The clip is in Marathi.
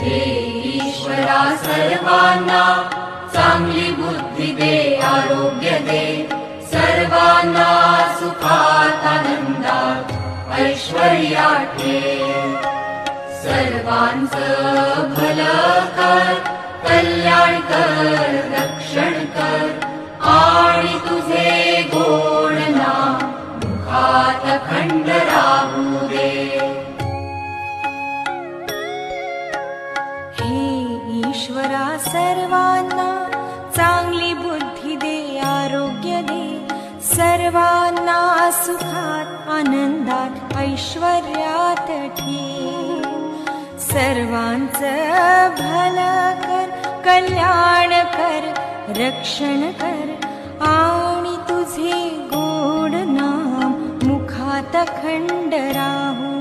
हे ईश्वरा सर्वांना चांगली बुद्धी दे, आरोग्य दे, सर्वांना सुखात आनंदात ऐश्वर्यात ठेव. सर्वांचं भलं कर, कल्याण कर, रक्षण कर, आणि तुझे गोड नाम मुखात अखंड राहू दे. हे ईश्वरा सर्वांना चांगली बुद्धी दे, आरोग्य दे, सर्वांना सुखात आनंदात ऐश्वर्यात ठेव. सर्वांचं भलं कर, कल्याण कर, रक्षण कर, आणि तुझे गोड नाम मुखात अखंड राहू